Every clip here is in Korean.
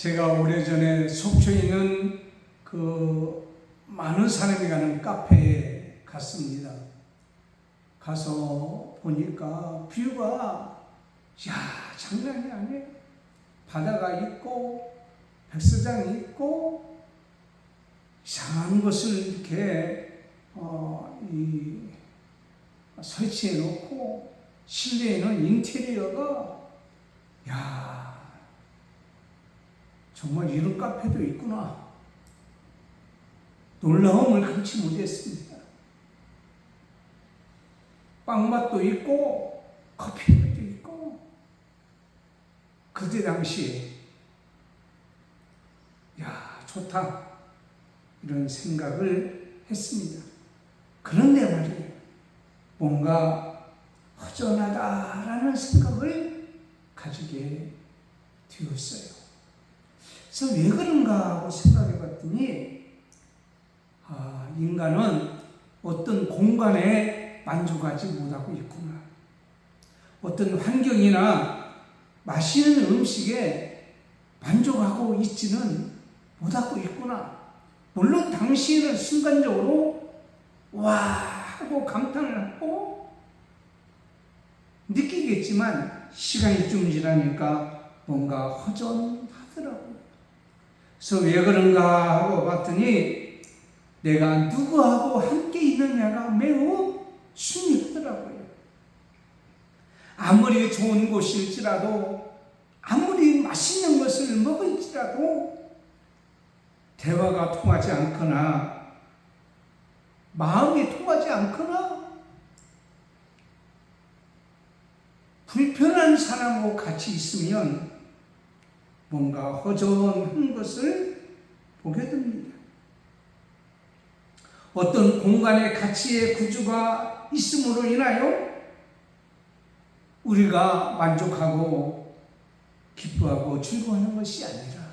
제가 오래전에 속초에 있는 많은 사람이 가는 카페에 갔습니다. 가서 보니까 뷰가 장난이 아니에요. 바다가 있고 백사장이 있고 이상한 것을 이렇게 설치해 놓고 실내에는 인테리어가 정말 이런 카페도 있구나. 놀라움을 금치 못했습니다. 빵맛도 있고 커피맛도 있고 그때 당시에 좋다 이런 생각을 했습니다. 그런데 말이에요, 뭔가 허전하다라는 생각을 가지게 되었어요. 그래서 왜 그런가 하고 생각해 봤더니 인간은 어떤 공간에 만족하지 못하고 있구나. 어떤 환경이나 맛있는 음식에 만족하고 있지는 못하고 있구나. 물론 당시에는 순간적으로 와 하고 감탄을 하고 느끼겠지만 시간이 좀 지나니까 뭔가 허전하더라고요. 그래서 왜 그런가 하고 봤더니 내가 누구하고 함께 있느냐가 매우 중요하더라고요. 아무리 좋은 곳일지라도 아무리 맛있는 것을 먹을지라도 대화가 통하지 않거나 마음이 통하지 않거나 불편한 사람하고 같이 있으면 뭔가 허전한 것을 보게 됩니다. 어떤 공간의 가치의 구조가 있음으로 인하여 우리가 만족하고 기뻐하고 즐거워하는 것이 아니라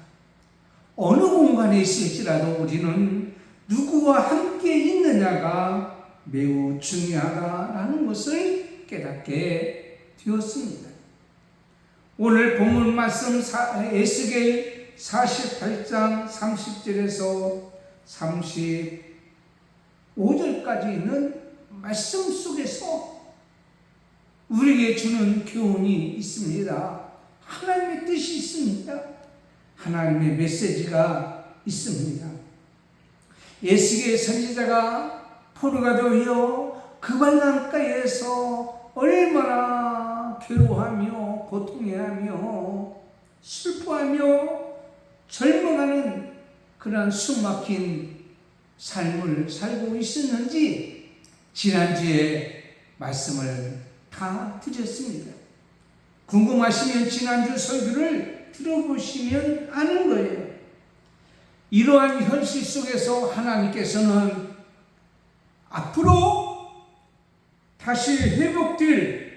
어느 공간에 있을지라도 우리는 누구와 함께 있느냐가 매우 중요하다라는 것을 깨닫게 되었습니다. 오늘 본문 말씀 에스겔 48장 30절에서 35절까지 있는 말씀 속에서 우리에게 주는 교훈이 있습니다. 하나님의 뜻이 있습니다. 하나님의 메시지가 있습니다. 에스겔 선지자가 포로가 되어 그발람가에서 얼마나 괴로워하며 고통해하며 슬퍼하며 절망하는 그러한 숨막힌 삶을 살고 있었는지 지난주에 말씀을 다 드렸습니다. 궁금하시면 지난주 설교를 들어보시면 아는 거예요. 이러한 현실 속에서 하나님께서는 앞으로 다시 회복될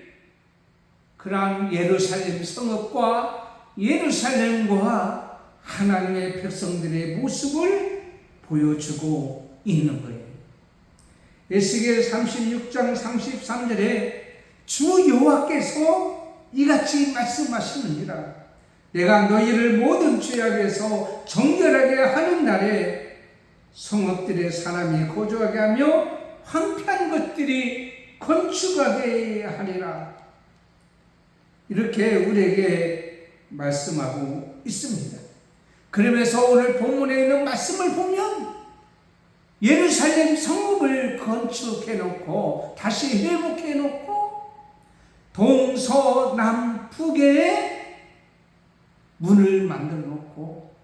그러한 예루살렘 성읍과 예루살렘과 하나님의 백성들의 모습을 보여주고 있는 거예요. 에스겔 36장 33절에 주 여호와께서 이같이 말씀하시느니라. 내가 너희를 모든 죄악에서 정결하게 하는 날에 성읍들의 사람이 거주하게 하며 황폐한 것들이 건축하게 하리라. 이렇게 우리에게 말씀하고 있습니다. 그러면서 오늘 본문에 있는 말씀을 보면 예루살렘 성읍을 건축해놓고 다시 회복해놓고 동서남북에 문을 만들어 놓고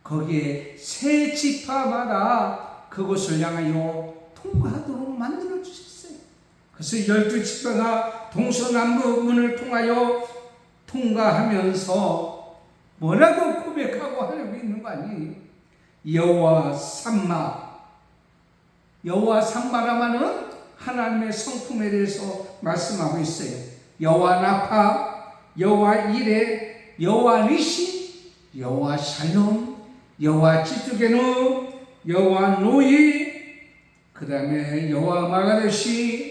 거기에 세 지파마다 그곳을 향하여 통과하도록 만들어 주셨어요. 그래서 12지파가 동서남북 문을 통하여 통과하면서 뭐라고 고백하고 하려고 있는 거 아니에요? 여호와 삼마. 여호와 삼마라마는 하나님의 성품에 대해서 말씀하고 있어요. 여호와 나파, 여호와 이레, 여호와 니시, 여호와 샬롬, 여호와 지뚜게누, 여호와 노이, 그 다음에 여호와 마가데시.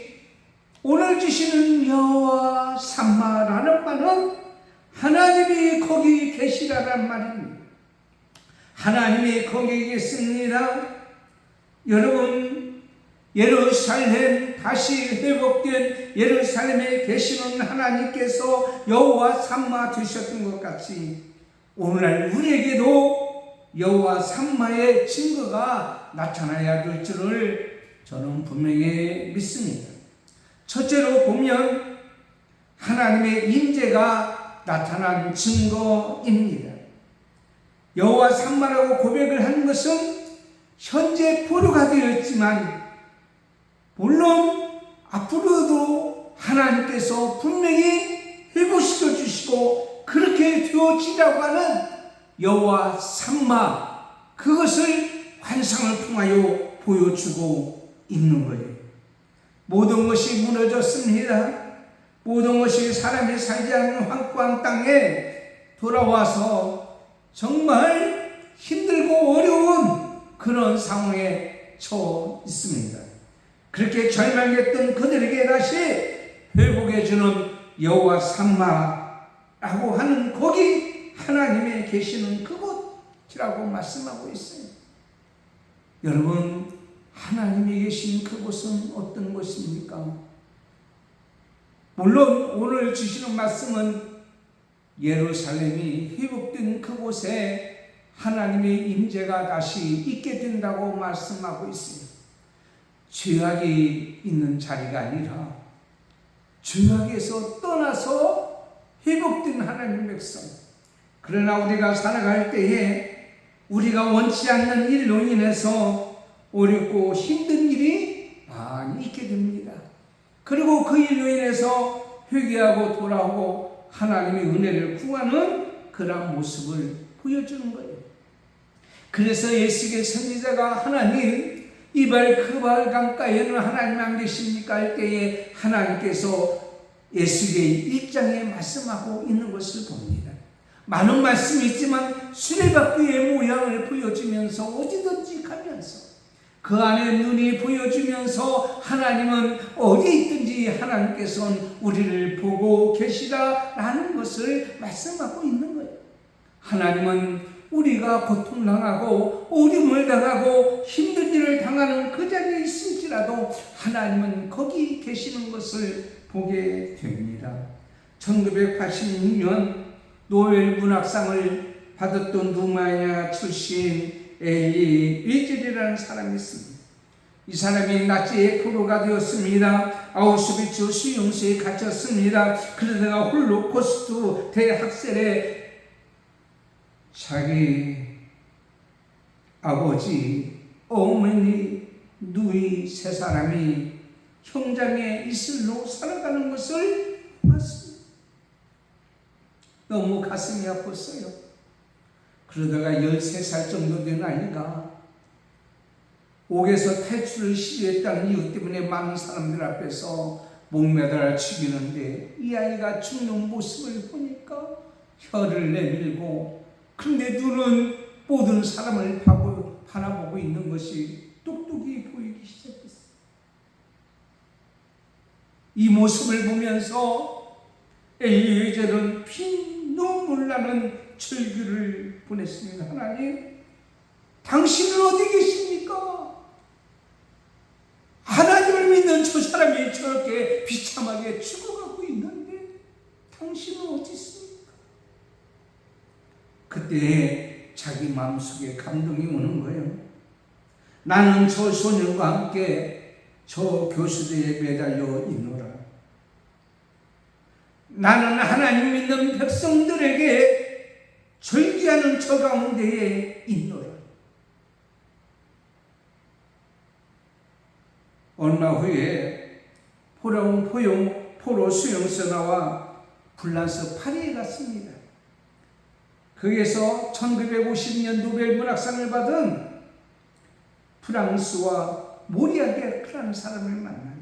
오늘 주시는 여호와 삼마라는 말은 하나님이 거기 계시라는 말입니다. 하나님이 거기 계십니다. 여러분, 예루살렘 다시 회복된 예루살렘에 계시는 하나님께서 여호와 삼마 되셨던 것 같이 오늘날 우리에게도 여호와 삼마의 증거가 나타나야 될 줄을 저는 분명히 믿습니다. 첫째로 보면 하나님의 임재가 나타난 증거입니다. 여호와 삼마라고 고백을 하는 것은 현재 포로가 되었지만 물론 앞으로도 하나님께서 분명히 회복시켜 주시고 그렇게 되어지라고 하는 여호와 삼마, 그것을 환상을 통하여 보여주고 있는 거예요. 모든 것이 무너졌습니다. 모든 것이 사람이 살지 않는 황폐한 땅에 돌아와서 정말 힘들고 어려운 그런 상황에 처해 있습니다. 그렇게 절망했던 그들에게 다시 회복해주는 여호와 삼마라고 하는 거기 하나님의 계시는 그곳이라고 말씀하고 있어요. 여러분, 하나님이 계신 그곳은 어떤 곳입니까? 물론 오늘 주시는 말씀은 예루살렘이 회복된 그곳에 하나님의 임재가 다시 있게 된다고 말씀하고 있습니다. 죄악이 있는 자리가 아니라 죄악에서 떠나서 회복된 하나님의 백성. 그러나 우리가 살아갈 때에 우리가 원치 않는 일로 인해서 어렵고 힘든 일이 많이 있게 됩니다. 그리고 그 일로 인해서 회개하고 돌아오고 하나님의 은혜를 구하는 그런 모습을 보여주는 거예요. 그래서 예수의 선지자가 하나님, 이발 그발 강가에는 하나님 안 계십니까? 할 때에 하나님께서 예수의 1장에 말씀하고 있는 것을 봅니다. 많은 말씀이 있지만 수레바퀴의 모양을 보여주면서 어디든지 가면서 그 안에 눈이 보여주면서 하나님은 어디에 있든지 하나님께서는 우리를 보고 계시다라는 것을 말씀하고 있는 거예요. 하나님은 우리가 고통당하고 어려움을 당하고 힘든 일을 당하는 그 자리에 있을지라도 하나님은 거기 계시는 것을 보게 됩니다. 1986년 노벨 문학상을 받았던 루마니아 출신 엘리 위즐이라는 사람이 있습니다. 이 사람이 나치의 포로가 되었습니다. 아우슈비츠 수용소에 갇혔습니다. 그러다가 홀로코스트 대학살에 자기 아버지, 어머니, 누이 세 사람이 형장의 이슬로 살아가는 것을 봤습니다. 너무 가슴이 아팠어요. 그러다가 13살 정도 된 아이가 옥에서 탈출을 시도했다는 이유 때문에 많은 사람들 앞에서 목매달아 죽이는데 이 아이가 죽는 모습을 보니까 혀를 내밀고, 그런데 눈은 모든 사람을 바라보고 있는 것이 똑똑히 보이기 시작했어요. 이 모습을 보면서 엘리 위즐은 피눈물 나는 절규를 보냈습니다. 하나님, 당신은 어디 계십니까? 하나님을 믿는 저 사람이 저렇게 비참하게 죽어가고 있는데 당신은 어디 있습니까? 그때 자기 마음속에 감동이 오는 거예요. 나는 저 소년과 함께 저 교수대에 매달려 있노라. 나는 하나님 믿는 백성들에게 절기하는 저 가운데에 있노라. 얼마 후에 포로 수용소 나와 프랑스 파리에 갔습니다. 거기에서 1950년 노벨 문학상을 받은 프랑스와 모리아게라는 사람을 만나요.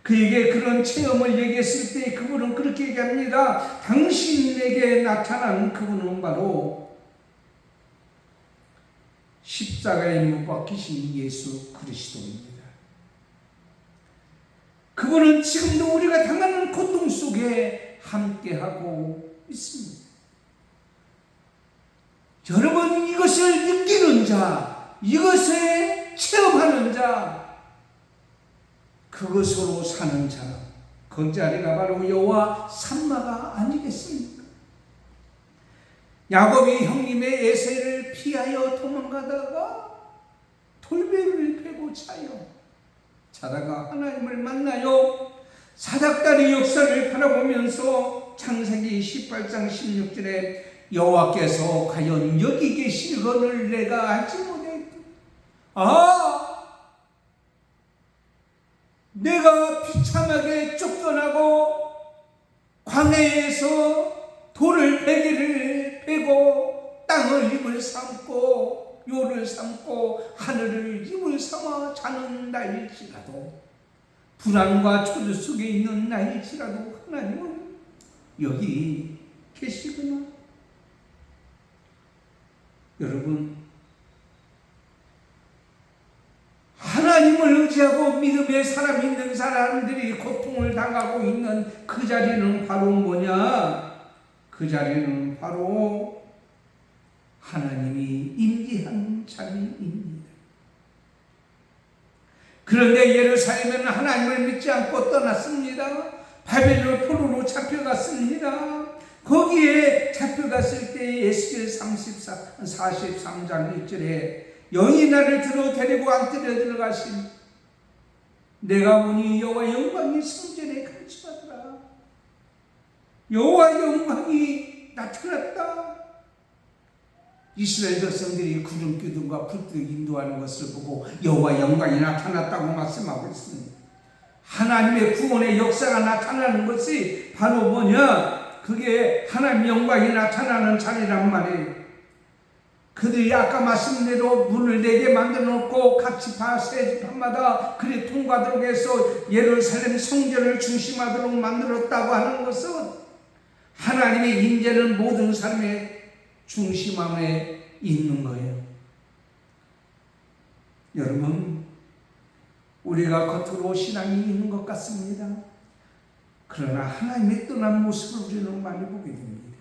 그에게 그런 체험을 얘기했을 때 그분은 그렇게 얘기합니다. 당신에게 나타난 그분은 바로 십자가에 못 박히신 예수 그리스도입니다. 그분은 지금도 우리가 당하는 고통 속에 함께하고 있습니다. 여러분, 이것 이것을 느끼는 자, 이것에 체험하는 자, 그것으로 사는 자, 그 자리가 바로 여호와 삼마가 아니겠습니까? 야곱이 형님의 에세를 피하여 도망가다가 돌배를 베고 자다가 하나님을 만나요. 사닥다리 역사를 바라보면서 창세기 18장 16절에 여호와께서 과연 여기 계시거늘 내가 알지 못했다. 내가 비참하게 쫓겨나고 광야에서 돌을 베기를 베고 땅을 입을 삼고 요를 삼고 하늘을 입을 삼아 자는 나일지라도, 불안과 초조 속에 있는 나일지라도 하나님은 여기 계시구나. 여러분, 하나님을 의지하고 믿음의 사람 있는 사람들이 고통을 당하고 있는 그 자리는 바로 뭐냐? 그 자리는 바로 하나님이 임재한 자리입니다. 그런데 예루살렘은 하나님을 믿지 않고 떠났습니다. 바벨론 포로로 잡혀갔습니다. 거기에 잡혀갔을 때 에스겔 43장 1절에 영이 나를 데리고 안뜰에 들어가신, 내가 보니 여호와 영광이 성전에 감추하더라. 여호와 영광이 나타났다. 이스라엘 백성들이 구름 기둥과 불길 인도하는 것을 보고 여호와 영광이 나타났다고 말씀하고 있습니다. 하나님의 구원의 역사가 나타나는 것이 바로 뭐냐? 그게 하나님의 영광이 나타나는 자리란 말이에요. 그들이 아까 말씀대로 문을 4개 만들어 놓고 각 지파 세 지파마다 그리 통과하도록 해서 예루살렘 성전을 중심하도록 만들었다고 하는 것은 하나님의 임재는 모든 사람의 중심함에 있는 거예요. 여러분, 우리가 겉으로 신앙이 있는 것 같습니다. 그러나 하나님의 떠난 모습을 우리는 많이 보게 됩니다.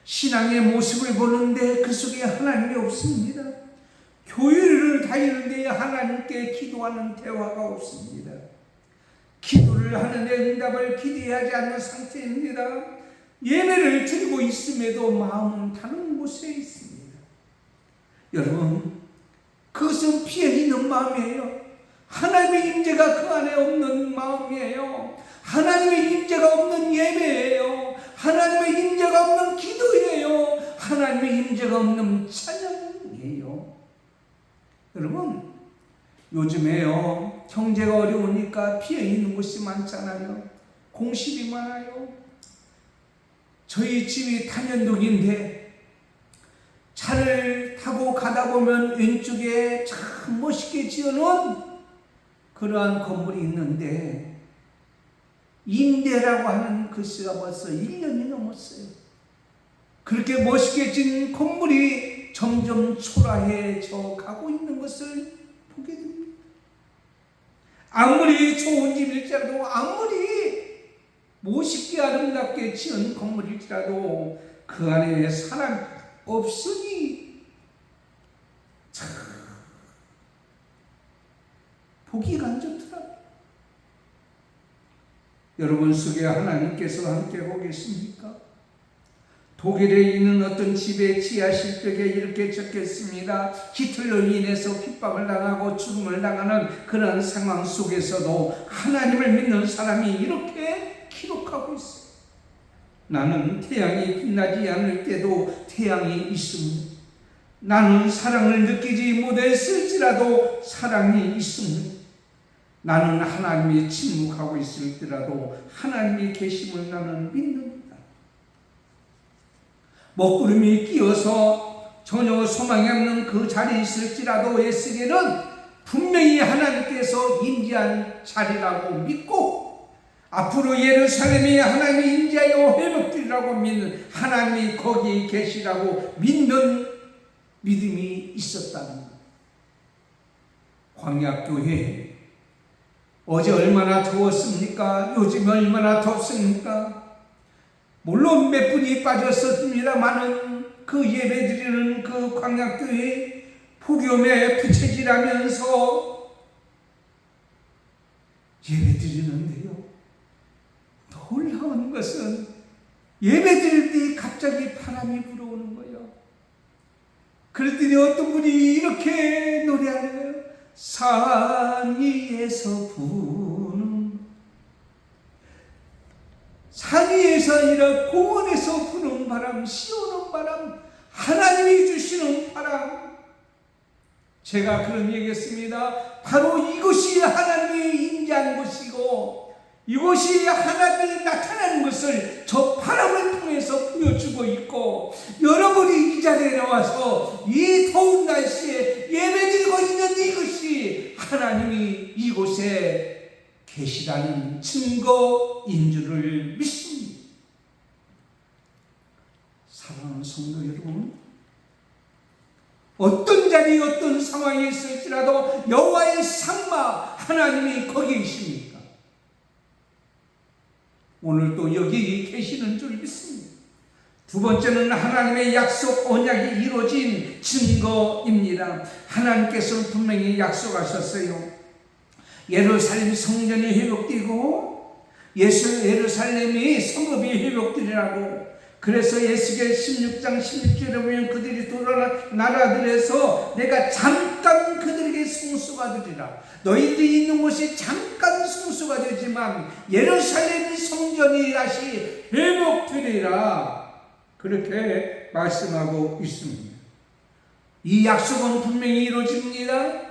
신앙의 모습을 보는데 그 속에 하나님이 없습니다. 교회를 다니는데 하나님께 기도하는 대화가 없습니다. 기도를 하는데 응답을 기대하지 않는 상태입니다. 예배를 드리고 있음에도 마음은 다른 곳에 있습니다. 여러분, 그것은 피해 있는 마음이에요. 하나님의 임재가 그 안에 없는 마음이에요. 하나님의 임재가 없는 예배예요. 하나님의 임재가 없는 기도예요. 하나님의 임재가 없는 찬양이에요. 여러분, 요즘에요, 경제가 어려우니까 피해 있는 곳이 많잖아요. 공실이 많아요. 저희 집이 단연동인데 차를 타고 가다 보면 왼쪽에 참 멋있게 지어놓은 그러한 건물이 있는데 임대라고 하는 글씨가 벌써 1년이 넘었어요. 그렇게 멋있게 지은 건물이 점점 초라해져 가고 있는 것을 보게 됩니다. 아무리 좋은 집일지라도, 아무리 멋있게 아름답게 지은 건물일지라도 그 안에 사람 없으니 참 보기가 안 좋더라고요. 여러분 속에 하나님께서 함께하고 계십니까? 독일에 있는 어떤 집의 지하 실벽에 이렇게 적혔습니다. 히틀러로 인해서 핍박을 당하고 죽음을 당하는 그런 상황 속에서도 하나님을 믿는 사람이 이렇게 기록하고 있어요. 나는 태양이 빛나지 않을 때도 태양이 있습니다. 나는 사랑을 느끼지 못했을지라도 사랑이 있습니다. 나는 하나님이 침묵하고 있을지라도 하나님이 계심을 나는 믿는다. 먹구름이 끼어서 전혀 소망이 없는 그 자리에 있을지라도 에스겔은 분명히 하나님께서 임재한 자리라고 믿고 앞으로 예루살렘이 하나님이 임재하여 회복되리라고 믿는, 하나님이 거기 계시라고 믿는 믿음이 있었답니다. 광야교회, 어제 얼마나 더웠습니까? 요즘 얼마나 덥습니까? 물론 몇 분이 빠졌습니다만은 그 예배드리는 그 광약교회 폭염에 부채질하면서 예배드리는데요, 놀라운 것은 예배드릴 때 갑자기 바람이 불어오는 거예요. 그랬더니 어떤 분이 이렇게 노래하는 거예요. 산 위에서 부는, 산 위에서 아니라 공원에서 부는 바람, 시오는 바람, 하나님이 주시는 바람. 제가 그런 얘기했습니다. 바로 이것이 하나님이 임재한 것이고, 이것이 하나님이 나타나는 것을 저 바람을 통해서 보여주고 있고, 여러분이 이 자리에 나와서 이 더운 날씨에 예배드리고 있는 이것이 하나님이 이곳에 계시다는 증거인 줄을 믿습니다. 사랑하는 성도 여러분, 어떤 자리 어떤 상황에 있을지라도 여호와의 상마 하나님이 거기 계십니까? 오늘 또 여기 계시는 줄 믿습니다. 두 번째는 하나님의 약속 언약이 이루어진 증거입니다. 하나님께서는 분명히 약속하셨어요. 예루살렘 성전이 회복되고 예루살렘이 성읍이 회복되리라고. 그래서 에스겔 16장 16절에 보면 그들이 돌아라 나라들에서 내가 잠깐 그들에게 성수가 되리라. 너희들이 있는 곳이 잠깐 성수가 되지만 예루살렘 성전이 다시 회복되리라. 그렇게 말씀하고 있습니다. 이 약속은 분명히 이루어집니다.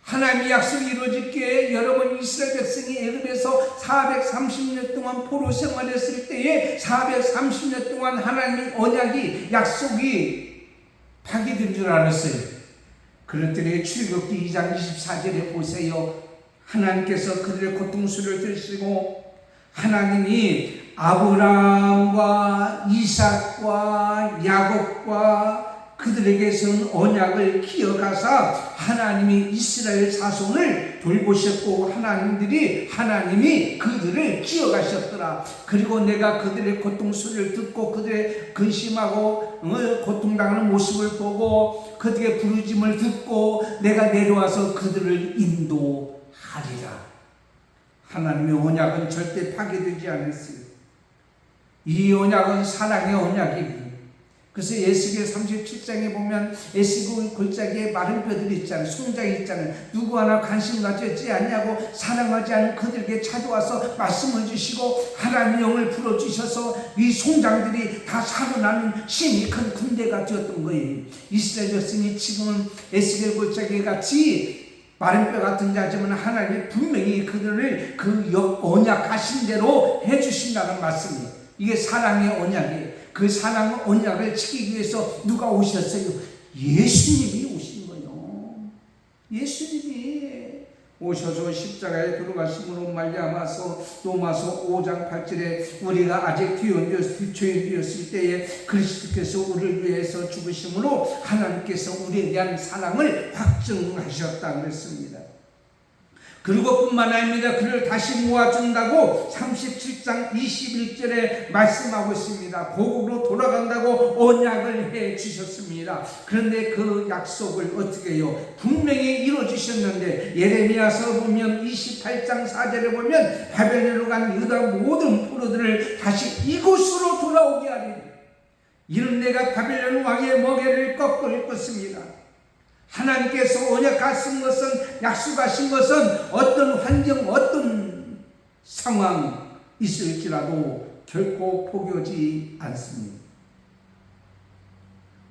하나님의 약속이 이루어질게 여러분 이스라엘 백성이 애굽에서 430년 동안 포로 생활했을 때에 430년 동안 하나님의 언약이 약속이 파기된 줄 알았어요. 그랬더니 출애굽기 2장 24절에 보세요. 하나님께서 그들의 고통소리를 들으시고 하나님이 아브라함과 이삭과 야곱과 그들에게서는 언약을 기억하사 하나님이 이스라엘 자손을 돌보셨고 하나님이 그들을 기억하셨더라. 그리고 내가 그들의 고통소리를 듣고 그들의 근심하고 고통당하는 모습을 보고 그들의 부르짐을 듣고 내가 내려와서 그들을 인도하리라. 하나님의 언약은 절대 파괴되지 않았어요. 이 언약은 사랑의 언약입니다. 그래서 에스겔 37장에 보면 에스겔 골짜기에 마른 뼈들이 있잖아요. 송장이 있잖아요. 누구 하나 관심 가지지 않냐고 사랑하지 않은 그들에게 찾아와서 말씀을 주시고 하나님의 영을 불어주셔서 이 송장들이 다 살아나는 힘이 큰 군대가 되었던 거예요. 이스라엘 백성이 지금은 에스겔 골짜기 같이 마른 뼈 같은 자지만 하나님이 분명히 그들을 그 언약하신 대로 해주신다는 말씀이에요. 이게 사랑의 언약이에요. 그 사랑의 언약을 지키기 위해서 누가 오셨어요? 예수님이 오신 거예요. 예수님이 오셔서 십자가에 들어가심으로 말미암아서 로마서 5장 8절에 우리가 아직 죄인되었을 때에 그리스도께서 우리를 위해서 죽으심으로 하나님께서 우리에 대한 사랑을 확증하셨다 그랬습니다. 그리고 뿐만 아닙니다. 그를 다시 모아준다고 37장 21절에 말씀하고 있습니다. 고국으로 돌아간다고 언약을 해 주셨습니다. 그런데 그 약속을 어떻게 해요? 분명히 이루어주셨는데 예레미야서 보면 28장 4절에 보면 바벨론으로 간 유다 모든 포로들을 다시 이곳으로 돌아오게 하리니 이는 내가 바벨론 왕의 멍에를 꺾을 것입니다. 하나님께서 언약하신 것은 약속하신 것은 어떤 환경 어떤 상황 있을지라도 결코 포기하지 않습니다.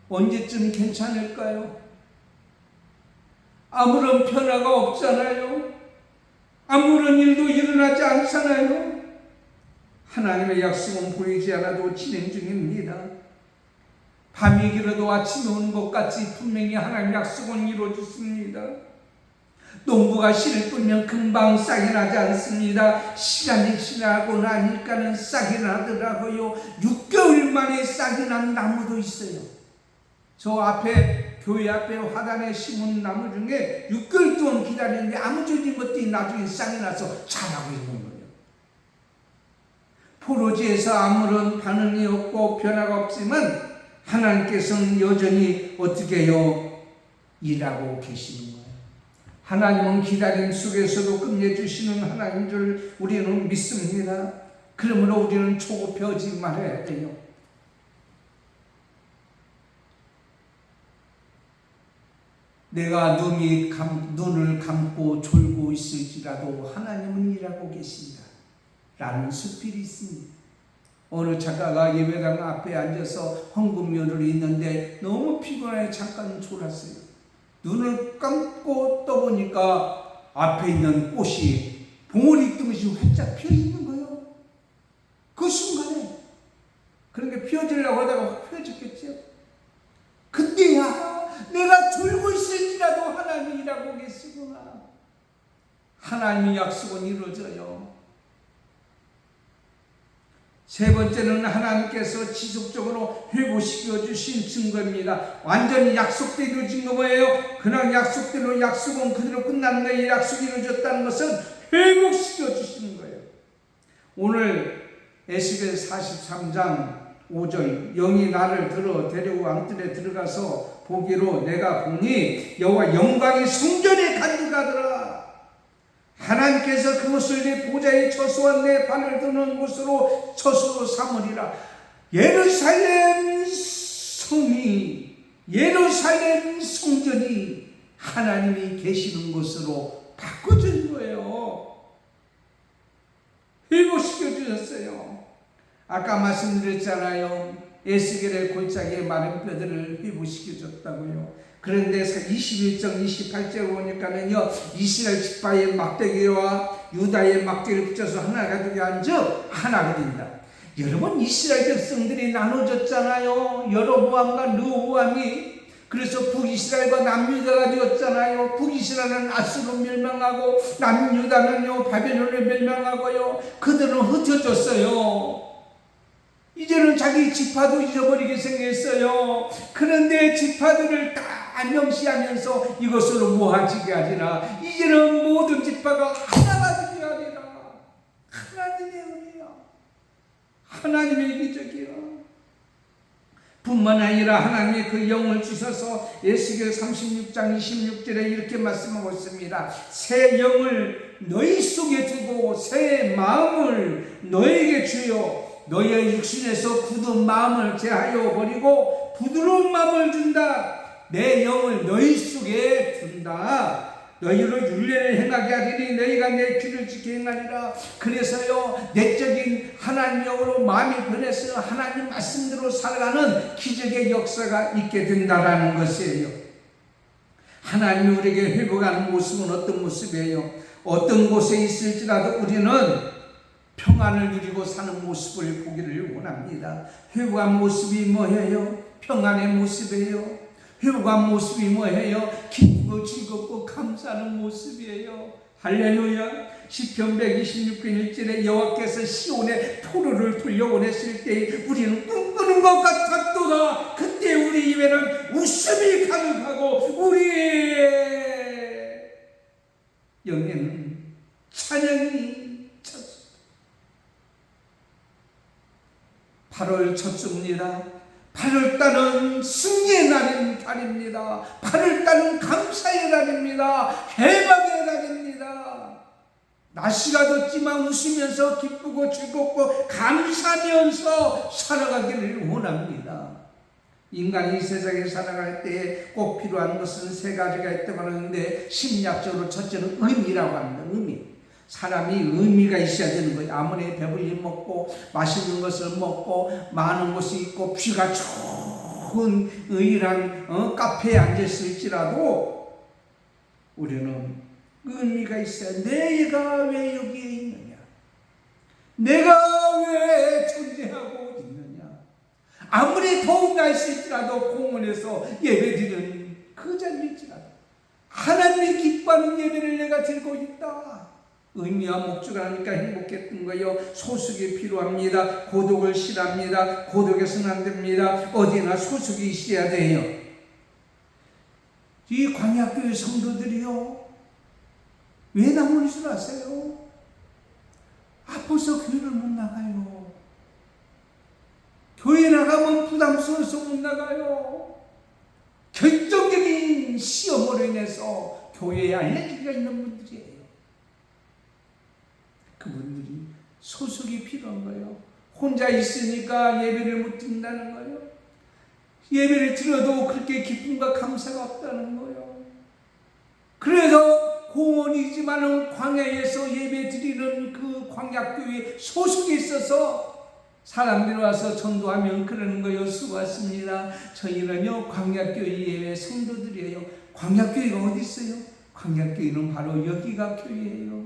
언제쯤 괜찮을까요? 아무런 변화가 없잖아요. 아무런 일도 일어나지 않잖아요. 하나님의 약속은 보이지 않아도 진행 중입니다. 밤이 길어도 아침이 오는 것 같이 분명히 하나님의 약속은 이루어졌습니다. 농부가 씨를 뿌리면 금방 싹이 나지 않습니다. 시간이 지나고 나니까는 싹이 나더라고요. 6개월 만에 싹이 난 나무도 있어요. 저 앞에 교회 앞에 화단에 심은 나무 중에 6개월 동안 기다리는데 아무 조짐 없이 나중에 싹이 나서 자라고 있는 거예요. 포로지에서 아무런 반응이 없고 변화가 없지만 하나님께서는 여전히 어떻게 해요? 일하고 계시는 거예요. 하나님은 기다림 속에서도 끝내주시는 하나님인 줄 우리는 믿습니다. 그러므로 우리는 조급해하지 말아야 돼요. 내가 눈을 감고 졸고 있을지라도 하나님은 일하고 계신다 라는 수필이 있습니다. 어느 작가가 예배당 앞에 앉아서 헌금면허를 있는데 너무 피곤해 잠깐 졸았어요. 눈을 감고 떠보니까 앞에 있는 꽃이 봉오리 뜨듯이 활짝 피어있는 거예요. 그 순간에. 그러니까 피어지려고 하다가 확 피어졌겠죠. 그때야 내가 졸고 있을지라도 하나님이 일하고 계시구나. 하나님의 약속은 이루어져요. 세 번째는 하나님께서 지속적으로 회복시켜 주신 증거입니다. 완전히 약속대로 진 거 뭐예요? 그냥 약속대로 약속은 그대로 끝나는 거예요. 약속이 이루어졌다는 것은 회복시켜 주시는 거예요. 오늘 에스겔 43장 5절 영이 나를 데리고 왕뜰에 들어가서 보기로 내가 보니 여호와 영광이 성전에 가득하더라. 하나님께서 그것을 내 보좌의 처소와 내 발을 드는 곳으로 처소로 삼으리라. 예루살렘 성이, 예루살렘 성전이 하나님이 계시는 곳으로 바꿔준 거예요. 회복시켜 주셨어요. 아까 말씀드렸잖아요. 에스겔의 골짜기에 마른 뼈들을 회복시켜 줬다고요. 그런데 21장 28절 보니까는요, 이스라엘 지파의 막대기와 유다의 막대기를 붙여서 하나가 되게 앉아 하나가 된다. 여러분, 이스라엘 백성들이 나눠졌잖아요. 여로보암과 르호보암이. 그래서 북이스라엘과 남유다가 되었잖아요. 북이스라엘은 아수르로 멸망하고 남유다는요 바벨론에 멸망하고요. 그들은 흩어졌어요. 이제는 자기 지파도 잊어버리게 생겼어요. 그런데 지파들을 다 명시하면서 이것으로 모아지게 하지라. 이제는 모든 지파가 하나가 되게 하리라. 하나님의 은혜야. 하나님의 기적이야. 뿐만 아니라 하나님이 그 영을 주셔서 에스겔 36장 26절에 이렇게 말씀하고 있습니다. 새 영을 너희 속에 두고 새 마음을 너에게 주여 너희의 육신에서 굳은 마음을 제하여 버리고 부드러운 마음을 준다. 내 영을 너희 속에 둔다. 너희로 율례를 행하게 하리니 너희가 내 귀를 지켜 행하리라. 그래서요 내적인 하나님 영으로 마음이 변해서 하나님 말씀대로 살아가는 기적의 역사가 있게 된다라는 것이에요. 하나님이 우리에게 회복하는 모습은 어떤 모습이에요? 어떤 곳에 있을지라도 우리는 평안을 누리고 사는 모습을 보기를 원합니다. 회복한 모습이 뭐예요? 평안의 모습이에요. 회복한 모습이 뭐예요? 기쁘고 즐겁고 감사하는 모습이에요. 할렐루야. 시편 126편 1절에 여호와께서 시온에 포로를 돌려보냈을 때 우리는 꿈꾸는 것 같았도다. 그때 우리 입에는 웃음이 가득하고 우리의 영에는 찬양이 찼습니다. 8월 첫 주입니다. 8월달은 승리의 달입니다. 8월달은 감사의 날입니다. 해방의 날입니다. 날씨가 덥지만 웃으면서 기쁘고 즐겁고 감사하면서 살아가기를 원합니다. 인간이 이 세상에 살아갈 때 꼭 필요한 것은 세 가지가 있다고 하는데 심리학적으로 첫째는 의미라고 합니다. 의미. 사람이 의미가 있어야 되는 거예요. 아무리 배불리 먹고 맛있는 것을 먹고 많은 곳이 있고 뷰가 좋은 의란 카페에 앉았을지라도 우리는 의미가 있어야 내가 왜 여기에 있느냐, 내가 왜 존재하고 있느냐. 아무리 더운 날씨일지라도 공원에서 예배드리는 그 자리일지라도 하나님이 기뻐하는 예배를 내가 드리고 있다. 의미와 목적을 하니까 행복했던 거예요. 소속이 필요합니다. 고독을 싫어합니다. 고독해서는 안 됩니다. 어디나 소속이 있어야 돼요. 이 광야교회 성도들이요, 왜 나오는 줄 아세요? 아파서 교회를 못 나가요. 교회 나가면 부담스러워서 못 나가요. 결정적인 시험으로 인해서 교회에 알레르기가 있는 분들이에요. 그분들이 소속이 필요한 거예요. 혼자 있으니까 예배를 못 드린다는 거예요. 예배를 드려도 그렇게 기쁨과 감사가 없다는 거예요. 그래서 공원이지만 광야에서 예배 드리는 그 광야교회 소속에 있어서 사람들이 와서 전도하면 그러는 거예요. 수고하십니다. 저희는요 광야교회 예배 성도들이에요. 광야교회가 어디 있어요? 광야교회는 바로 여기가 교회예요.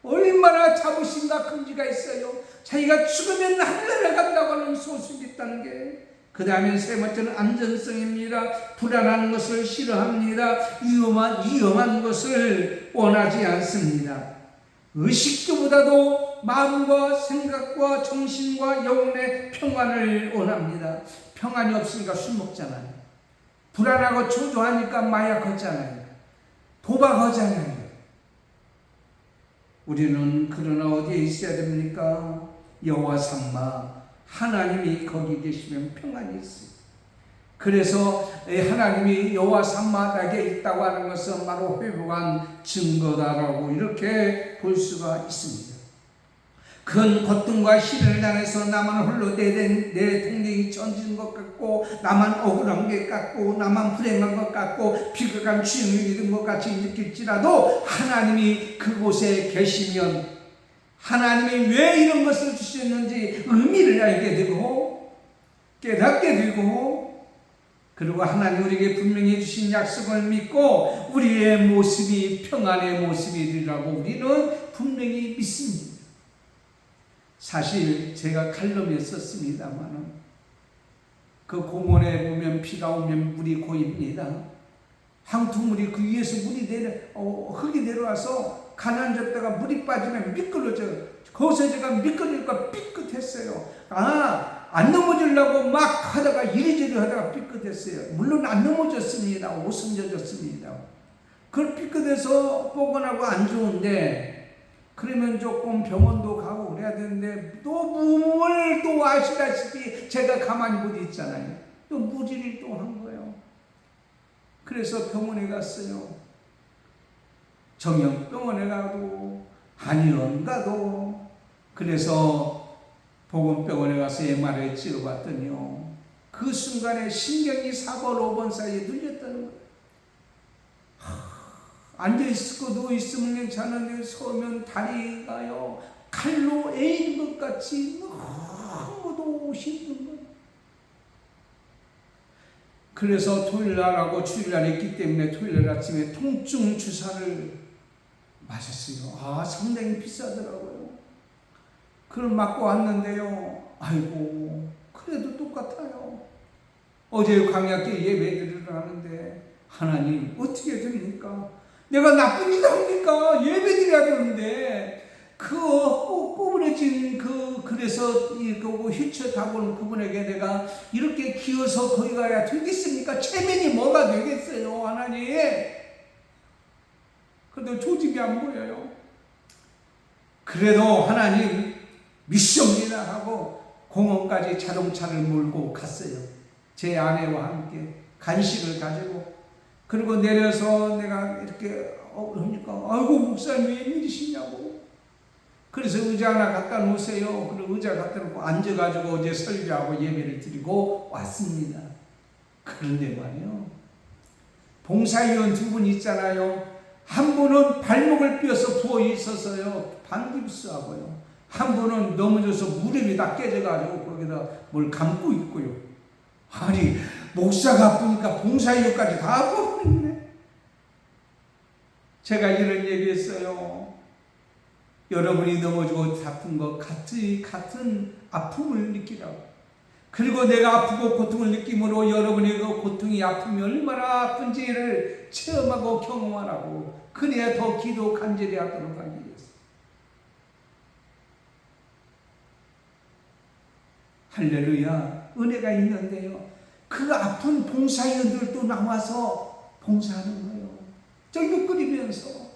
얼마나 자부심과 긍지가 있어요. 자기가 죽으면 하늘에 간다고 하는 소식이 있다는 게. 그 다음에 세 번째는 안전성입니다. 불안한 것을 싫어합니다. 위험한 것을 원하지 않습니다. 의식주보다도 마음과 생각과 정신과 영혼의 평안을 원합니다. 평안이 없으니까 술 먹잖아요. 불안하고 초조하니까 마약하잖아요. 도박하잖아요. 우리는 그러나 어디에 있어야 됩니까? 여호와 삼마 하나님이 거기 계시면 평안이 있어요. 그래서 하나님이 여호와 삼마 나에게 있다고 하는 것은 바로 회복한 증거다라고 이렇게 볼 수가 있습니다. 큰 고통과 시련을 당해서 나만 홀로 내 동생이 던진 것 같고, 나만 억울한 것 같고, 나만 불행한 것 같고, 비극한 주인을 잃은 것 같이 느낄지라도 하나님이 그곳에 계시면 하나님이 왜 이런 것을 주셨는지 의미를 알게 되고 깨닫게 되고, 그리고 하나님 우리에게 분명히 주신 약속을 믿고 우리의 모습이 평안의 모습이 되리라고 우리는 분명히 믿습니다. 사실 제가 칼럼했었습니다만 그 공원에 보면 비가 오면 물이 고입니다. 황토물이 그 위에서 흙이 내려와서 가라앉았다가 물이 빠지면 미끄러져요. 거기서 제가 미끄러니까 삐끗했어요. 안 넘어지려고 막 하다가 이리저리 하다가 삐끗했어요. 물론 안 넘어졌습니다. 옷은 젖었습니다. 그걸 삐끗해서 뻐근하고 안 좋은데, 그러면 조금 병원도 가고 그래야 되는데, 또 몸을 또 아시다시피 제가 가만히 못 있잖아요. 또 무리를 또 한 거예요. 그래서 병원에 갔어요. 정형병원에 가도 한의원 가도. 그래서 보건병원에 가서 MRI 찍어봤더니요, 그 순간에 신경이 4번 5번 사이에 눌렸다는 거예요. 앉아있고 누워있으면 괜찮은데 서면 다리가요 칼로 에인 것 같이 너무도 힘든 거예요. 그래서 토요일날하고 주일날 했기 때문에 토요일날 아침에 통증 주사를 맞았어요. 상당히 비싸더라고요. 그걸 맞고 왔는데요, 아이고 그래도 똑같아요. 어제 광야교회 예배 드리러 가는데, 하나님 어떻게 됩니까? 내가 나쁜 일 합니까? 예배 드려야 되는데 꼬부러진 그래서 휠체어 타고 온 그분에게 내가 이렇게 기어서 거기 가야 되겠습니까? 체면이 뭐가 되겠어요, 하나님? 그래도 조짐이 안 보여요. 그래도 하나님 미션이라 하고 공원까지 자동차를 몰고 갔어요. 제 아내와 함께 간식을 가지고. 그리고 내려서 내가 이렇게 그러니까 아이고 목사님 웬일이시냐고. 그래서 의자 하나 갖다 놓으세요. 그리고 의자 갖다 놓고 앉아가지고 어제 설교하고 예배를 드리고 왔습니다. 그런데 말이요, 봉사위원 두 분 있잖아요. 한 분은 발목을 삐어서 부어 있어서요 반깁스하고요, 한 분은 넘어져서 무릎이 다 깨져가지고 거기다 뭘 감고 있고요. 아니 목사가 아프니까 봉사위원까지 다 아파버리네. 제가 이런 얘기했어요. 여러분이 넘어지고 아픈 것 같은 아픔을 느끼라고. 그리고 내가 아프고 고통을 느낌으로 여러분의 그 고통이 아픔이 얼마나 아픈지를 체험하고 경험하라고. 그래야 더 기도 간절히 하도록 하기 위해서. 할렐루야. 은혜가 있는데요, 그 아픈 봉사위원들도 나와서 봉사하는 거예요. 저기도 끓이면서.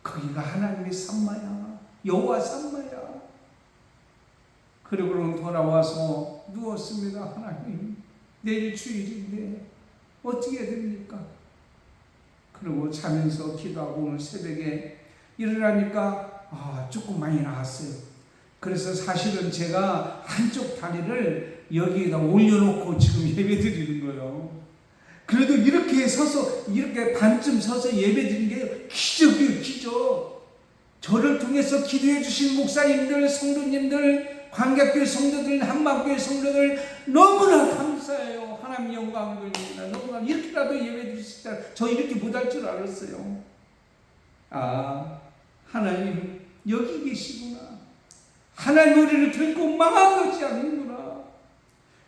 거기가 하나님의 삼마야, 여호와 삼마야. 그리고는 돌아와서 누웠습니다. 하나님, 내일 주일인데 어떻게 됩니까? 그리고 자면서 기도하고 오늘 새벽에 일어나니까 조금 많이 나았어요. 그래서 사실은 제가 한쪽 다리를 여기에다 올려놓고 지금 예배 드리는 거예요. 그래도 이렇게 서서, 이렇게 반쯤 서서 예배 드리는 게 기적이에요, 기적. 저를 통해서 기도해 주신 목사님들, 성도님들, 광각교회 성도들, 한방교회 성도들 너무나 감사해요. 하나님 영광을 돌립니다. 너무나 이렇게라도 예배 드릴 수 있다. 저 이렇게 못할 줄 알았어요. 하나님 여기 계시구나. 하나님 우리를 결코 망하지 않는구나.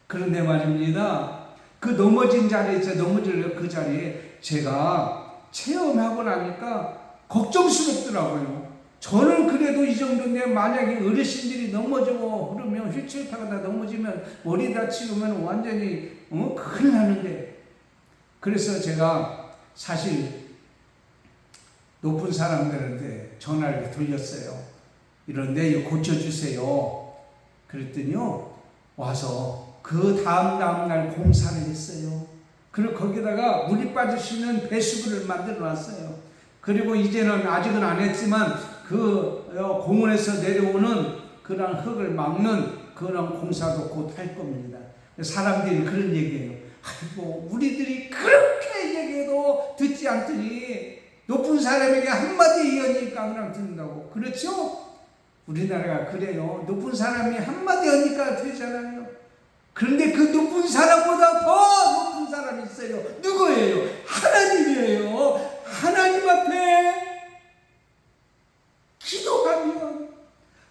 그런데 말입니다. 그 넘어진 자리에서 넘어질 그 자리에 제가 체험하고 나니까 걱정스럽더라고요. 저는 그래도 이 정도인데 만약에 어르신들이 넘어지고 그러면 휠체어 타고 넘어지면 머리 다치면 완전히 큰일 나는데, 그래서 제가 사실 높은 사람들한테 전화를 돌렸어요. 이런데 이거 고쳐주세요. 그랬더니요 와서 그 다음 날 공사를 했어요. 그리고 거기다가 물이 빠질 수 있는 배수구를 만들어 놨어요. 그리고 이제는 아직은 안 했지만 그 공원에서 내려오는 그런 흙을 막는 그런 공사도 곧 할 겁니다. 사람들이 그런 얘기해요. 아이고 우리들이 그렇게 얘기해도 듣지 않더니 높은 사람에게 한마디 얘기하니까 그냥 듣는다고. 그렇죠? 우리나라가 그래요. 높은 사람이 한마디 하니까 되잖아요. 그런데 그 높은 사람보다 더 높은 사람이 있어요. 누구예요? 하나님이에요. 하나님 앞에 기도하면,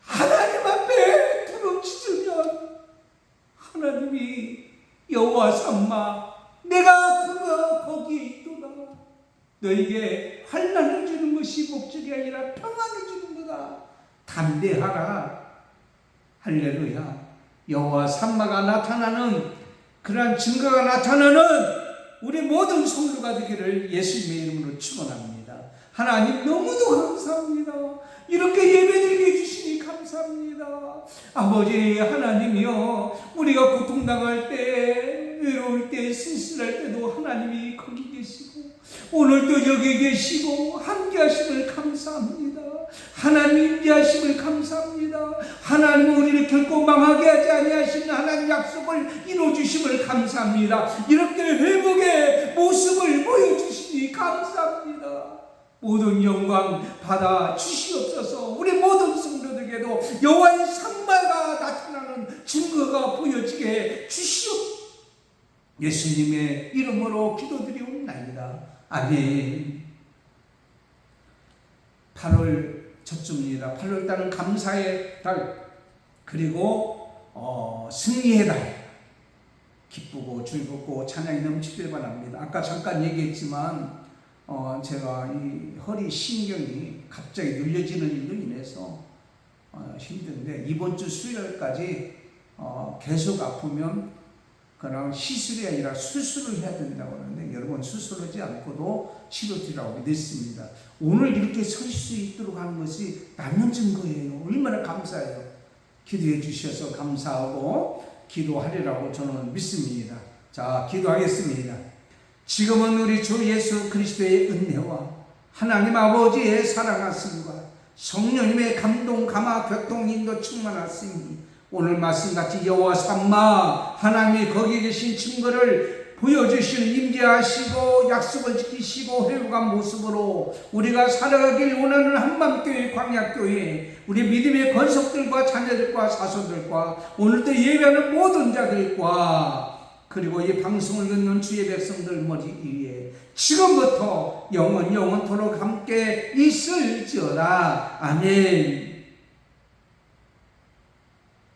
하나님 앞에 부르짖으면 하나님이 여호와 삼마 내가 거기에 있도다. 너에게 환난을 주는 것이 목적이 아니라 평안을 주는 거다. 담대하라. 할렐루야. 여호와 삼마가 나타나는 그러한 증거가 나타나는 우리 모든 성도가 되기를 예수님의 이름으로 축원합니다. 하나님 너무도 감사합니다. 이렇게 예배드리게 해주시니 감사합니다. 아버지 하나님이여, 우리가 고통당할 때, 외로울 때, 쓸쓸할 때도 하나님이 거기 계시고 오늘도 여기 계시고 함께 하심을 감사합니다. 하나님 임재하심을 감사합니다. 하나님 우리를 결코 망하게 하지 아니하시는 하나님 약속을 이루어주심을 감사합니다. 이렇게 회복의 모습을 보여주시니 감사합니다. 모든 영광 받아 주시옵소서. 우리 모든 성도들에게도 여호와의 삼마가 나타나는 증거가 보여지게 주시옵소서. 예수님의 이름으로 기도드리옵나이다. 아멘. 8월 첫주입니다. 8월달은 감사의 달, 그리고 승리의 달. 기쁘고 즐겁고 찬양이 넘치길 바랍니다. 아까 잠깐 얘기했지만 제가 이 허리 신경이 갑자기 눌려지는 일로 인해서 힘든데, 이번 주 수요일까지 계속 아프면 그냥 시술이 아니라 수술을 해야 된다고 하는데, 여러분 수술하지 않고도 치료되라고 믿습니다. 오늘 이렇게 설 수 있도록 하는 것이 남는 증거예요. 얼마나 감사해요. 기도해 주셔서 감사하고 기도하리라고 저는 믿습니다. 자, 기도하겠습니다. 지금은 우리 주 예수 그리스도의 은혜와 하나님 아버지의 사랑하심과 성령님의 감동, 감화, 교통, 인도 충만하시니 오늘 말씀같이 여호와 삼마 하나님이 거기 계신 증거를 보여주시는, 임재하시고 약속을 지키시고 회복한 모습으로 우리가 살아가길 원하는 한밤교회, 광야교회, 우리 믿음의 권속들과 자녀들과 사손들과 오늘도 예배하는 모든 자들과 그리고 이 방송을 듣는 주의 백성들 머리 위에 지금부터 영원토록 함께 있을지어다. 아멘.